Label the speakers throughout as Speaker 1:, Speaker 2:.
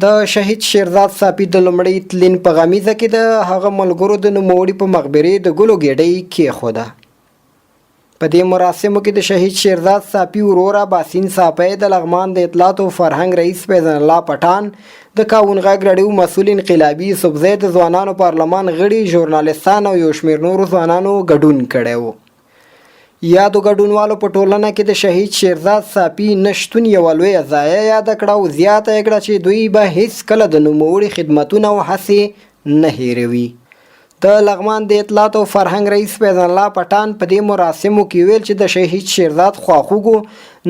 Speaker 1: د شهید شیرزاد صافی د لومړي تلین په غمیزه کې د هغه ملګرو د نوموړي په مقبرې د ګلو ګیډۍ کیښوده. په دې مراسمو کې د شهید شیرزاد صافی ورور اباسین صافی د لغمان د اطلاعاتو فرهنګ رئیس فیضان الله پټان د کاوون راډیو مسؤل انقلابي صوبزی د ځوانانو پارلمان غړي ژورنالیستان او یو شمېر نورو ځوانانو ګډون کړی و. یادو ګډونوالو په ټولنه کې د شهید شیرزاد صافی نشتون یوه لویه ضایعه یاده کړه او زیاته یې کړه چې دوی به هیڅکله د نوموړي خدمتونه او هڅې نه هیروي. د لغمان د اطلاعاتو فرهنګ رئیس فیضان الله پټان په دې مراسمو کې ویل چې د شهید شیرزاد خواخوږو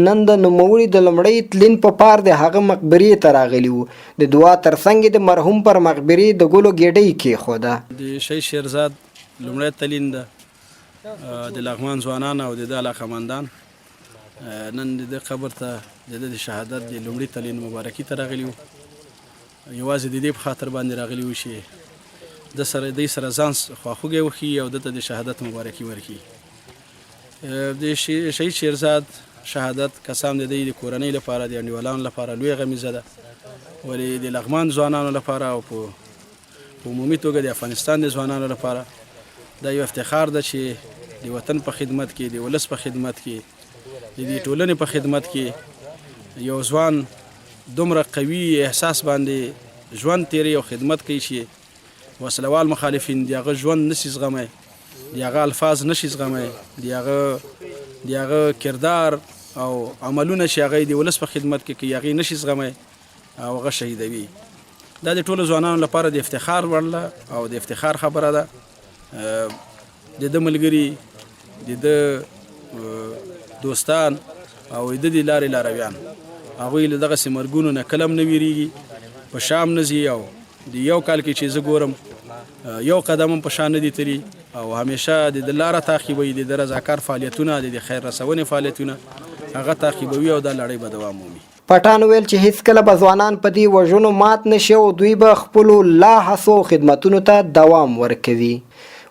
Speaker 1: نن د نوموړي د لومړي تلین په پار د هغه مقبرې ته راغلي وو. د دعا ترڅنګ د مرحوم پر مقبرې د ګلو ګیډۍ کیښوده.
Speaker 2: د شهید شیرزاد لومړی تلین ده د لغمان ځوانان او د علاقمندان نن د قبر ته د شهادت د لومړي تلین مبارکي ته راغلي وو. یوازې د دې په خاطر باندې راغلي وو چې دوی سره ځان خواخوږی وښیي او دته د شهادت مبارکي ورکړي. د شهید شیرزاد شهادت قسم د دوی د کورنۍ لپاره د انډیوالانو لپاره لویه غمیزه ده، ولې د لغمان ځوانانو لپاره او په عمومي توګه د افغانستان د ځوانانو لپاره دا یو افتخار ده چې د وطن په خدمت کې، د ولس په خدمت کې، د ټولنې په خدمت کې یو ځوان دومره قوي احساس باندې ژوند تیری او خدمت کوي چې وسلوال مخالفین د هغه ژوند نشي زغمی، د هغه الفاظ نشي زغمی، د هغه کردار او عملونه چې هغه د ولس په خدمت کې کوي هغې نشي زغمی او هغه شهیدوي. دا د ټولو ځوانانو لپاره د افتخار وړ او د افتخار خبره ده. د ده ملګري، د ده دوستان او د دې لارې لارویان هغوی له دغسې مرګونو نه کله هم نه ویریږي، په شام نه ځي او د یو کال کې چې زه ګورم یو قدم هم په شا نه دي تلي او همیشه د ده لاره تعقیبوي، د ده رضاکار فعالیتونه، د خیر رسونې فعالیتونه هغه تعقیبوي او دا لړۍ به دوام مومي.
Speaker 1: پټان ویل چې هیڅکله به ځوانان په دې وژنو مات نشي او دوی به خپلو لا هڅو او خدمتونو ته دوام ورکوي.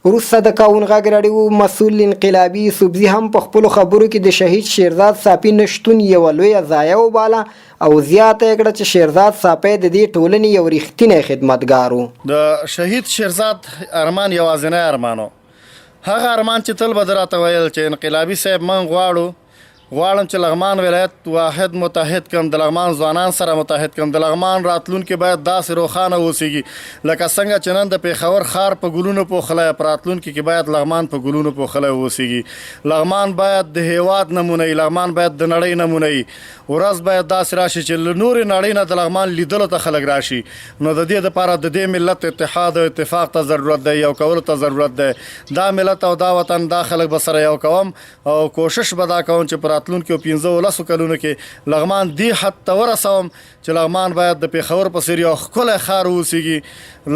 Speaker 1: وروسته د کاوون غږ راډیو مسؤل انقلابي صوبزي هم په خپلو خبرو کې د شهید شیرزاد صافی نشتون یوه لویه ضایعه وباله او زیاته یې کړه چې شیرزاد صافی د دې ټولنې یو رښتینی خدمتګار و.
Speaker 3: د شهید شیرزاد ارمان یوازینی ارمان و، هغه ارمان چې تل به ده راته ویل چې انقلابي صاحب من غواړم چې لغمان ولایت واحد متحد کړم، د لغمان ځوانان سره متحد کړم، د لغمان راتلونکي باید داسې روښانه اوسیږي لکه څنګه چې نن د پېښور ښار په ګلونو پوښلی، په راتلونکي کې باید لغمان په ګلونو پوښلی اوسیږي. لغمان باید د هیواد نمونه وي، لغمان باید د نړۍ نمونه وي. ورځ باید داسې راشي چې له نورې نړۍ نه د لغمان لیدلو ته خلک راشي. نو د دې دپاره د دې ملت اتحاد او اتفاق ته ضرورت دی، یو کولو ته ضرورت دی. دا ملت او دا وطن دا خلک به سره یو کوم او کوشش به دا کوم چې په راتلونکي 15 کلونو کې لغمان دې حد ته ورسوم چې لغمان باید د پېښور په څېر یو ښکلی ښار واوسیږي،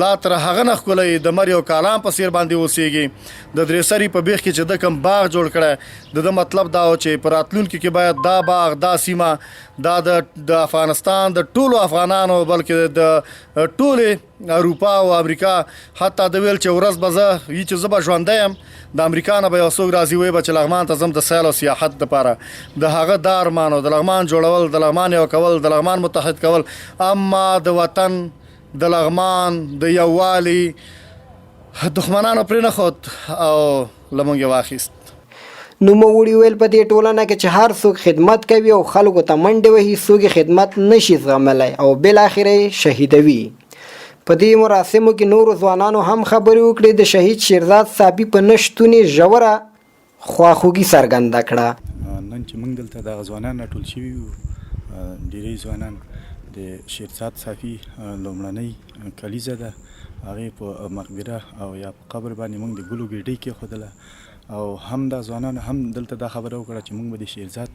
Speaker 3: لا تر هغه نه ښکلی د مریم کالام په څېر باندې اوسیږي. د درېسري په بیخ کې چې ده کوم باغ جوړ کړی د ده مطلب دا و چې په راتلونکي کې باید دا باغ، دا سیمه، دا د افغانستان د ټولو افغانانو بلکې د ټولې اروپا او امریکا، حتی د ویل چې ورځ به زه وي چې زه به ژوندی یم د امریکا نه به یو څوک راځي وایي به چې لغمان ته ځم د سیل او سیاحت دپاره. د هغه دا ارمان و، د لغمان جوړول، د لغمان یو کول، د لغمان متحد کول. اما د وطن د لغمان د یووالي دښمنانو پرې نه ښود او له موږ یې واخیست.
Speaker 1: نوموړي ویل په دې ټولنه کې چې هر څوک خدمت کوي او خلکو ته منډې وهي، څوک یې خدمت نشي زغملی او بالاخره یې شهیدوي. په دې مراسمو کې نورو ځوانانو هم خبرې وکړې. د شهید شیرزاد صافی په نشتون یې ژوره خواخوږي څرګنده کړه.
Speaker 4: نن چې موږ دلته دغه ځوانان راټول شوي وو، ډېری ځوانان د شیرزاد صافی لومړنۍ کلیزه ده، هغې په مقبره او یا په قبر باندې موږ د ګلو ګیډۍ کیښودله او هم دا ځوانانو هم دلته دا خبره وکړه چې موږ به د شیرزاد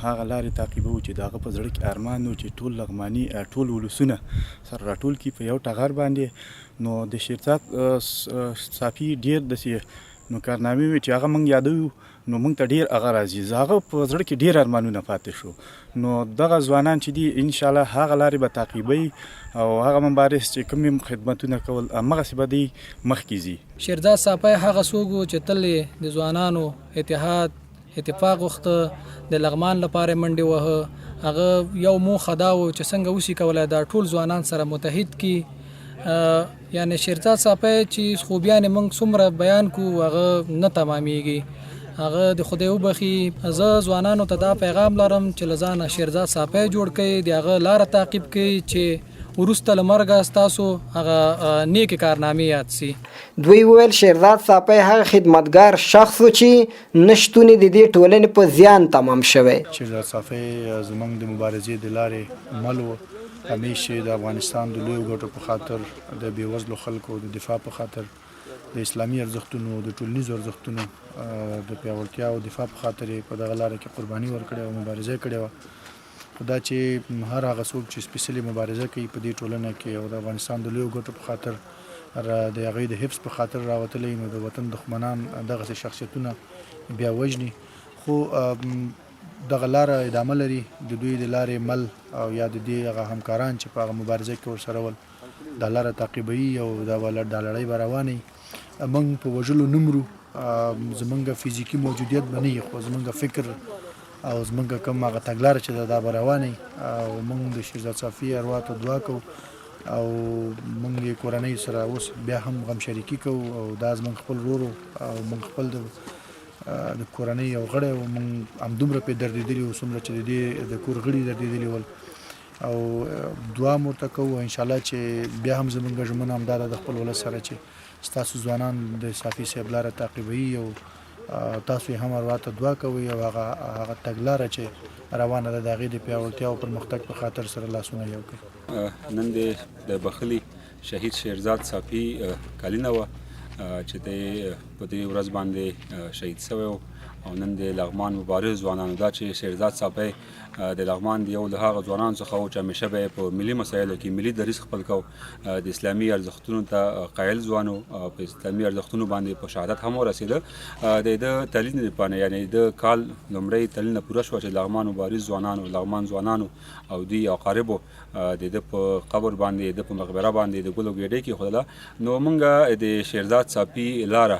Speaker 4: هغه لارې تعقیبوو چې د هغه په زړه کې ارمان و چې ټول لغماني ټول ولسونه سره راټول کړي په یو ټغر باندې. نو د شیرزاد صافی ډېر داسې نو کارنامې وې چې هغه موږ یادوو، نو موږ ته ډېر هغه راځي، هغه په زړه کې ډېر ارمانونه پاتې شو. نو دغه ځوانان چې دي انشاءالله هغه لارې به تعقیبوي او هغه مبارز چې کوم خدمتونه کول همغسې به دوی مخکې ځي.
Speaker 5: شیرزاد صافی هغه څوک و چې تل د ځوانانو اتحاد اتفاق غوښته، د لغمان لپاره منډې وهه هغه یو موخه دا و چې څنګه وسی کولای دا ټول ځوانان سره متحد کی یعنی شیرزاد صافی چې خوبیان موږ څومره بیان کو هغه نه تمامیږي هغه د خدای وبخي زه ځوانانو ته دا پیغام لرم چې لزانه شیرزاد صافی جوړ کړي د هغه لار تعقیب کړي چې ورسته لمرګه تاسو هغه نیک کارنامې یاد سي.
Speaker 1: دوی ویل شیرزاد صافی هغه خدمتګار شخص چې نشټونی د دې ټولنې په زیان تمام شوی.
Speaker 4: شیرزاد صافی زمونږ د مبارزې د لارې مل و، همیشه د افغانستان د لویو ګټو په خاطر د بېوزلو خلکو د دفاع په خاطر د اسلامي ارزښتونو د ټولنیزو ارزښتونو د پیاوړتیا او دفاع په خاطر په دغه لاره کې قرباني ورکړې او مبارزه کړې وه. خو دا چې هر هغه څوک چې سپیشلي مبارزه کوي په دې ټولنه کې او د افغانستان د لویو ګټو په خاطر د هغوی د حفظ په خاطر راوتلی، نو د وطن دښمنان دغسې شخصیتونه بیا وژني. خو دغه لاره ادامه لري، د دوی د لارې مل او یا د دې هغه همکاران چې په هغه مبارزه کې ورسره ول دا لاره تعقیبوي او دا لړۍ به روانه وي. موږ په وژلو نه مرو، زمونږ فزیکي موجودیت به نه وي، خو زمونږ فکر او زمونږ کوم هغه تګلاره چې دا به روانه وي. او موږ د شیرزاد صافي اروا ته دعا کوو او موږ یې کورنۍ سره اوس بیا هم غم شریکي کوو او دا زمونږ خپل ورور او موږ خپل د کورنۍ یو غړی او موږ همدومره پرې دردېدلي وو څومره چې د دې د کور غړي دردېدلي ول او دعا مو ورته کوو انشاءالله چې بیا هم زمونږ ژمنه همدا ده د خپل ولس سره چې ستاسو ځوانان د صافي صاحب لاره تعقیبوي او تاسو یې هم اروا ته دعا کوئ او هغه تګلاره چې روانه ده د هغې د پیاوړتیا او پرمختګ په خاطر سره لاسونه یو کړي.
Speaker 6: نن د بخلي شهید شیرزاد صافي کلینه وه چې دی په دې ورځ باندې شهید شوی و او نن د لغمان مبارز ځوانانو دا چې شیرزاد صافي د لغمان د یو له هغه ځوانانو څخه و چې همیشه به یې په ملي مسایلو کې ملي دریځ خپل کو، د اسلامي ارزښتونو ته قایل ځوان و، په اسلامي ارزښتونو باندې په شهادت هم ورسېده. د تلین لپاره یعنی د کال لومړی تلین پوره شوه چې لغمان مبارز ځوانانو لغمان ځوانانو او دوی اقاربو د په قبر باندې د په مقبره باندې د ګلو ګیډۍ کیښودله. نو موږ د شیرزاد صافي لاره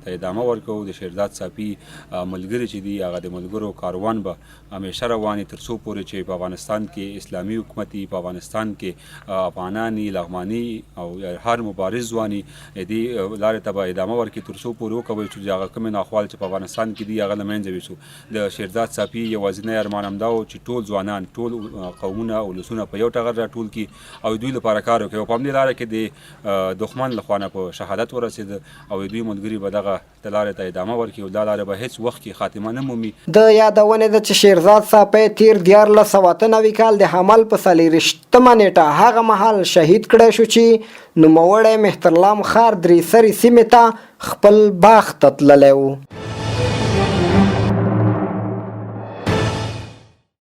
Speaker 6: ته ادامه ورکوو. د شیرزاد صافي ملګري چې دي هغه د ملګرو کاروان به همیشه روان تر څو پورې چې په افغانستان کې اسلامي حکومت په افغانستان کې افغاناني لغماني او هر مبارز ځواني دې لارې ته به ادامه ورکړي تر څو پورې وکوي چې هغه کومې ناخوال چې په افغانستان کې دي هغه له منځه یوسو. د شیرزاد صافي یوازینی ارمان همدا و چې ټول ځوانان ټول قومونه او ولسونه په یو ټغر راټول کړي او دوی لپاره کار وکړي او په همدې لاره کې د دښمن له خوا نه په شهادت ورسېده او دوی ملګري به دغه لارې ته ادامه ورکړي او دا لاره به هېڅ وخت کې خاتمه نه مومي.
Speaker 1: د یادونې ده چې شیرزاد صافی تیر 1498 کال د حمل په 24مه نیټه هغه مهال شهید کړی شو چې نوموړی مهترلام ښار درې سرې سیمې ته خپل باغ ته تللی و.